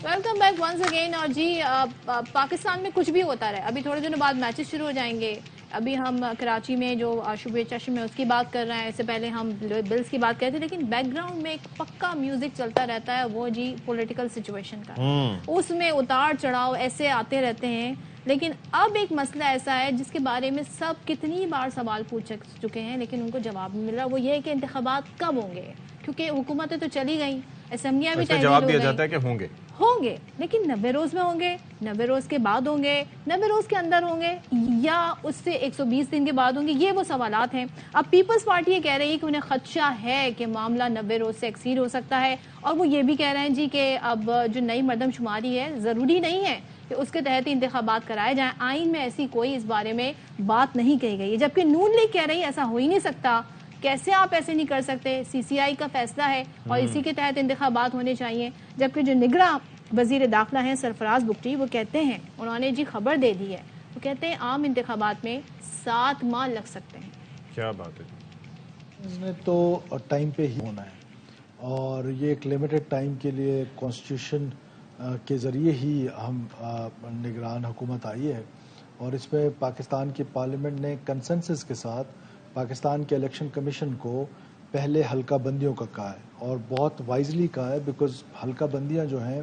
Welcome back once again. اور جی پاکستان میں کچھ بھی ہوتا رہے, ابھی تھوڑے دنوں بعد میچز شروع ہو جائیں گے. ابھی ہم کراچی میں جو شبہ چشم میں اس کی بات کر رہے ہیں, اس سے پہلے ہم بلز کی بات کرتے ہیں, لیکن بیک گراؤنڈ میں ایک پکا میوزک چلتا رہتا ہے, وہ جی پولیٹیکل سچویشن کا. اس میں اتار چڑھاؤ ایسے آتے رہتے ہیں. لیکن اب ایک مسئلہ ایسا ہے جس کے بارے میں سب کتنی بار سوال پوچھ چکے ہیں لیکن ان کو جواب نہیں مل رہا. وہ یہ ہے کہ انتخابات کب ہوں گے, کیونکہ حکومتیں تو چلی گئیں, اسمبلیاں بھی تحلیل جواب ہو دیا گئیں. جاتا ہے کہ ہوں گے, لیکن 90 روز میں ہوں گے, 90 روز کے بعد ہوں گے, 90 روز کے اندر ہوں گے, یا اس سے 120 دن کے بعد ہوں گے, یہ وہ سوالات ہیں. اب پیپلز پارٹی یہ کہہ رہی ہے کہ انہیں خدشہ ہے کہ معاملہ 90 روز سے ایکسیڈ ہو سکتا ہے, اور وہ یہ بھی کہہ رہے ہیں جی کہ اب جو نئی مردم شماری ہے ضروری نہیں ہے کہ اس کے تحت انتخابات کرائے جائیں. آئین میں ایسی کوئی اس بارے میں بات نہیں کہی گئی ہے, جبکہ نون لیگ کہہ رہی ہے ایسا ہو ہی نہیں سکتا. کیسے آپ ایسے نہیں کر سکتے, سی سی آئی کا فیصلہ ہے اور اسی کے تحت انتخابات ہونے چاہیے. جبکہ جو نگراں وزیر داخلہ ہیں سرفراز بگٹی, وہ کہتے ہیں, انہوں نے جی خبر دے دی ہے, وہ کہتے ہیں عام انتخابات میں 7 ماہ لگ سکتے ہیں. کیا بات ہے, اس نے تو ٹائم پہ ہی ہونا ہے, اور یہ ایک لمیٹڈ ٹائم کے لیے کانسٹیٹیوشن کے ذریعے ہی ہم نگران حکومت آئی ہے, اور اس میں پاکستان کی پارلیمنٹ نے کنسنسس کے ساتھ پاکستان کے الیکشن کمیشن کو پہلے حلقہ بندیوں کا کہا ہے, اور بہت وائزلی کہا ہے, بیکاز حلقہ بندیاں جو ہیں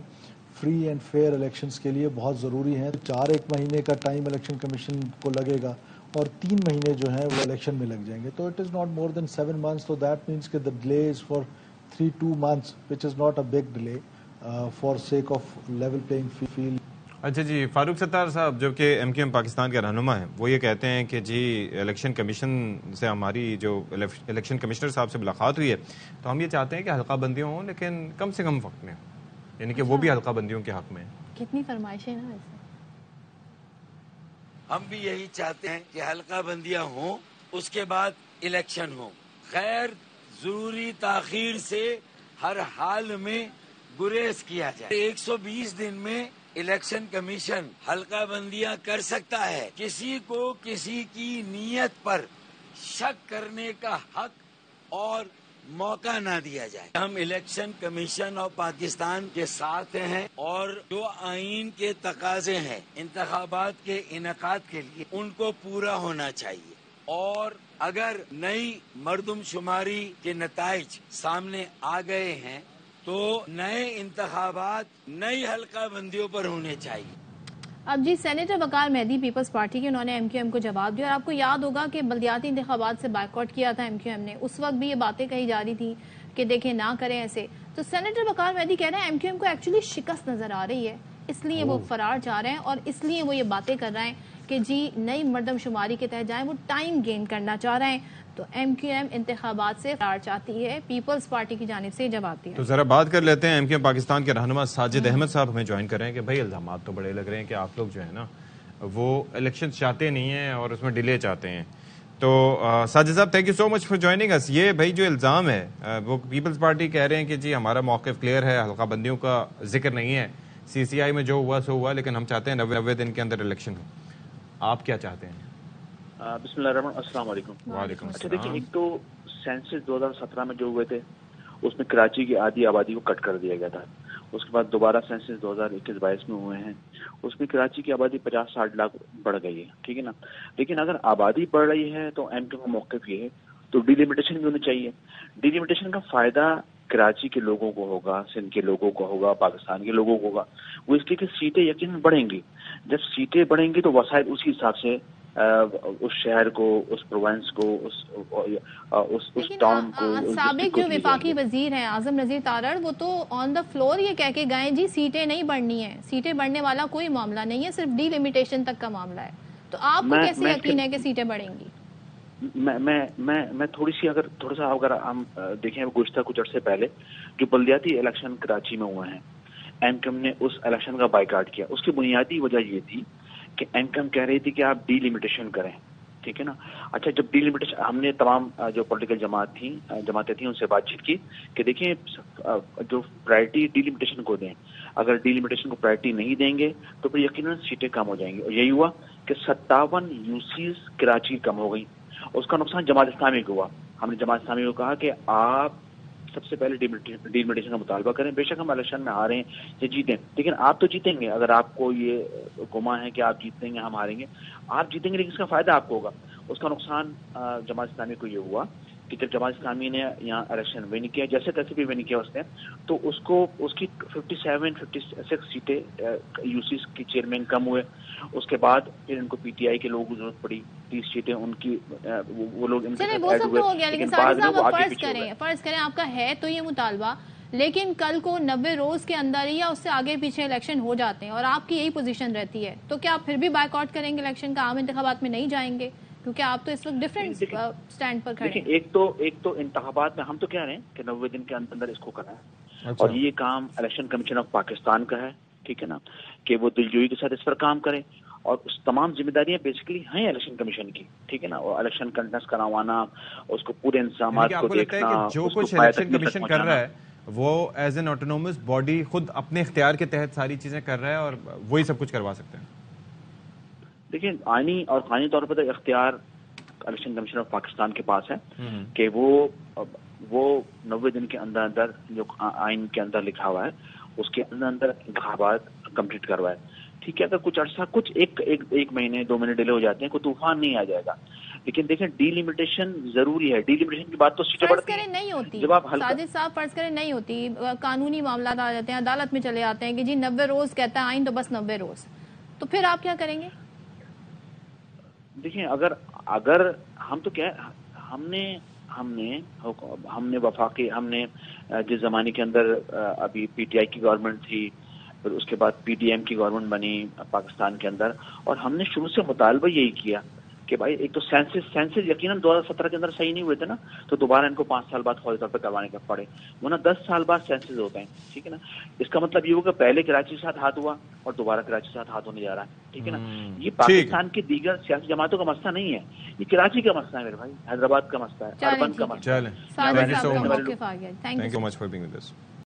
فری اینڈ فیئر الیکشنز کے لیے بہت ضروری ہیں. 4 مہینے کا ٹائم الیکشن کمیشن کو لگے گا, اور 3 مہینے جو ہیں وہ الیکشن میں لگ جائیں گے. تو it is not more than 7 months, so that means کہ the delay is for 2 months, which is not a big delay for sake of level playing field. اچھا جی. فاروق ستار صاحب جو کہ ایم کیو ایم پاکستان کے رہنما ہیں, وہ یہ کہتے ہیں کہ جی الیکشن کمیشن سے ہماری جو الیکشن کمشنر صاحب سے ملاقات ہوئی ہے, تو ہم یہ چاہتے ہیں کہ حلقہ بندیاں ہوں, لیکن کم سے کم وقت میں, یعنی کہ وہ بھی حلقہ بندیوں کے حق میں. کتنی فرمائشیں نا ویسے. ہم بھی یہی چاہتے ہیں کہ حلقہ بندیاں ہوں, اس کے بعد الیکشن ہو. غیر ضروری تاخیر سے ہر حال میں گریز کیا جائے. 120 دن میں الیکشن کمیشن حلقہ بندیاں کر سکتا ہے. کسی کو کسی کی نیت پر شک کرنے کا حق اور موقع نہ دیا جائے. ہم الیکشن کمیشن اور پاکستان کے ساتھ ہیں, اور جو آئین کے تقاضے ہیں انتخابات کے انعقاد کے لیے, ان کو پورا ہونا چاہیے. اور اگر نئی مردم شماری کے نتائج سامنے آ گئے ہیں تو نئے انتخابات نئی حلقہ بندیوں پر ہونے چاہیے. اب جی سینیٹر وقار مہدی پیپلز پارٹی کے, انہوں نے ایم کیو ایم کو جواب دیا, اور آپ کو یاد ہوگا کہ بلدیاتی انتخابات سے بائیکاٹ کیا تھا ایم کیو ایم نے. اس وقت بھی یہ باتیں کہی جا رہی تھی کہ دیکھیں نہ کریں ایسے. تو سینیٹر وقار مہدی کہہ رہے ہیں ایم کیو ایم کو ایکچولی شکست نظر آ رہی ہے, اس لیے وہ فرار چاہ رہے ہیں, اور اس لیے وہ یہ باتیں کر رہے ہیں کہ جی نئی مردم شماری کے تحت جائیں. وہ ٹائم گین کرنا چاہ رہے ہیں. تو ایم کیو ایم انتخابات سے فرار چاہتی ہے, پیپلز پارٹی کی جانب سے جواب دیا. تو ذرا بات کر لیتے ہیں ایم کیو ایم پاکستان کے رہنما ساجد احمد صاحب ہمیں جوائن کر رہے ہیں کہ بھائی الزامات تو بڑے لگ رہے ہیں کہ آپ لوگ جو ہے نا وہ الیکشن چاہتے نہیں ہیں اور اس میں ڈیلے چاہتے ہیں. تو ساجد صاحب thank you so much for joining us. یہ بھائی جو الزام ہے وہ پیپلز پارٹی کہہ رہے ہیں کہ جی ہمارا موقف کلیئر ہے, حلقہ بندیوں کا ذکر نہیں ہے, سی سی آئی میں جو ہوا سو ہوا, لیکن ہم چاہتے ہیں 90 دن کے اندر الیکشن ہو. آپ کیا چاہتے ہیں؟ بسم اللہ الرحمن. السلام علیکم. وعلیکم اچھا السلام. دیکھیں, ایک تو سینسس 2017 میں جو ہوئے تھے اس میں کراچی کی آدھی آبادی کو کٹ کر دیا گیا تھا. اس کے بعد دوبارہ سینسس 2021-22 میں ہوئے ہیں, اس میں کراچی کی آبادی 50-60 لاکھ بڑھ گئی ہے, ٹھیک ہے نا. لیکن اگر آبادی بڑھ رہی ہے تو ایم کیو کا موقف یہ ہے تو ڈی لمیٹیشن بھی ہونی چاہیے. ڈی لمیٹیشن کا فائدہ کراچی کے لوگوں کو ہوگا, سندھ کے لوگوں کو ہوگا, پاکستان کے لوگوں کو ہوگا. وہ اس لیے کہ سیٹیں یقیناً بڑھیں گی. جب سیٹیں بڑھیں گی تو وسائل اسی حساب سے اس شہر کو, اس پروونس کو, اس ٹاؤن کو, اس سابق ڈسٹرکٹ کو جو دیے جائیں وفاقی گے. وزیر ہیں اعظم نذیر تارڑ, وہ تو آن دا فلور یہ کہہ کے گئے جی سیٹیں نہیں بڑھنی ہیں, سیٹیں بڑھنے والا کوئی معاملہ نہیں ہے, صرف ڈی لمیٹیشن تک کا معاملہ ہے. تو آپ کو کیسے یقین ہے کہ سیٹیں بڑھیں گی؟ میں تھوڑا سا اگر ہم دیکھیں گزشتہ کچھ عرصے پہلے جو بلدیاتی الیکشن کراچی میں ہوئے ہیں, ایم کیو ایم نے اس الیکشن کا بائیکاٹ کیا. اس کی بنیادی وجہ یہ تھی کہ ایم کیو ایم کہہ رہی تھی کہ آپ ڈی لمیٹیشن کریں, ٹھیک ہے نا. اچھا, جب ڈی لمیٹیشن, ہم نے تمام جو پولیٹیکل جماعتیں تھیں ان سے بات چیت کی کہ دیکھیں جو پرائرٹی ڈی لمیٹیشن کو دیں, اگر ڈی لمیٹیشن کو پرائرٹی نہیں دیں گے تو پھر یقیناً سیٹیں کم ہو جائیں گی. اور یہی ہوا کہ 57 یوسیز کراچی کم ہو گئی. اس کا نقصان جماعت اسلامی کو ہوا. ہم نے جماعت اسلامی کو کہا کہ آپ سب سے پہلے ڈیلیمیٹیشن کا مطالبہ کریں. بے شک ہم الیکشن میں ہاریں یا جیتیں، لیکن آپ تو جیتیں گے. اگر آپ کو یہ گمان ہے کہ آپ جیتیں گے ہم ہاریں گے، آپ جیتیں گے لیکن اس کا فائدہ آپ کو ہوگا. اس کا نقصان جماعت اسلامی کو یہ ہوا کہ جب جماعت اسلامی نے یہاں الیکشن ون کیا، جیسے تیسے بھی ون کیا اس نے، تو اس کی 56 سیٹیں یو سی کی چیئرمین کم ہوئے. اس کے بعد پھر ان کو پی ٹی آئی کے لوگوں کو ضرورت پڑی، 30 سیٹیں ان کی وہ لوگ ان کے چلے ساتھ وہ ایڈ سب ہوئے. تو ہو گیا، لیکن بعد ساجد میں صاحب وہ آپ آگے پیچھے ہو گئے. فرض کریں آپ کا ہے تو یہ مطالبہ، لیکن کل کو 90 روز کے اندر یا اس سے آگے پیچھے الیکشن ہو جاتے ہیں اور آپ کی یہی پوزیشن رہتی ہے، تو کیا آپ پھر بھی بائیک آؤٹ کریں گے الیکشن کا، عام انتخابات میں نہیں جائیں گے؟ کیونکہ آپ تو اس وقت ڈفرینٹ سٹینڈ پر کھڑے ہیں. ایک تو انتخابات میں ہم تو کہہ رہے ہیں کہ 90 دن کے اندر اس کو کرنا ہے، اور یہ کام الیکشن کمیشن آف پاکستان کا ہے، ٹھیک ہے نا، کہ وہ دلجوئی کے ساتھ اس پر کام کریں. اور اس تمام ذمہ داریاں بیسیکلی ہیں الیکشن کمیشن کی، ٹھیک ہے نا، اور الیکشن کنڈکٹ کروانا، اس کو پورے انتظامات کو آپ کو لگتا ہے دیکھنا، کہ جو اس کو کچھ پایہ الیکشن تکمیل تک کمیشن کر پہنچانا. رہا ہے وہ ایز این آٹونومس باڈی خود اپنے اختیار کے تحت ساری چیزیں کر رہا ہے اور وہی سب کچھ کروا سکتے ہیں؟ دیکھیں آئینی اور قانونی طور پر اختیار الیکشن کمیشن آف پاکستان کے پاس ہے کہ وہ 90 دن کے اندر جو آئین کے اندر لکھا ہوا ہے اس کے اندر انتخابات کمپلیٹ کروائے. ٹھیک ہے، اگر کچھ عرصہ ایک مہینے 2 مہینے ڈیلے ہو جاتے ہیں کوئی طوفان نہیں آ جائے گا، لیکن دیکھیں ڈی لمیٹیشن ضروری ہے. ڈی لمیٹیشن کی بات تو سیٹیں فرض بڑھتی کریں ہیں نہیں ہوتی جب آپ ساجد صاحب، فرض کریں نہیں ہوتی، قانونی معاملات آ جاتے ہیں، عدالت میں چلے آتے ہیں کہ جی 90 روز کہتا ہے آئین تو بس 90 روز، تو پھر آپ کیا کریں گے؟ دیکھیں اگر ہم تو کیا ہم نے وفاقی، ہم نے جس زمانے کے اندر ابھی پی ٹی آئی کی گورنمنٹ تھی، پھر اس کے بعد پی ڈی ایم کی گورنمنٹ بنی پاکستان کے اندر، اور ہم نے شروع سے مطالبہ یہی کیا کہ بھائی ایک تو سینسس یقیناً 2017 کے اندر صحیح نہیں ہوئے تھے نا، تو دوبارہ ان کو 5 سال بعد فوری طور پہ کروانے کا پڑے، ورنہ 10 سال بعد سینسس ہوتے ہیں. ٹھیک ہے نا، اس کا مطلب یہ ہوگا پہلے کراچی کے ساتھ ہاتھ ہوا اور دوبارہ کراچی کے ساتھ ہاتھ ہونے جا رہا ہے. ٹھیک ہے نا، یہ پاکستان کی دیگر سیاسی جماعتوں کا مسئلہ نہیں ہے، یہ کراچی کا مسئلہ ہے میرے بھائی، حیدرآباد کا مسئلہ ہے، اربن کا مسئلہ ہے. ساجد صاحب کا موقف آ گیا. Thank you. Thank you so much for being with us.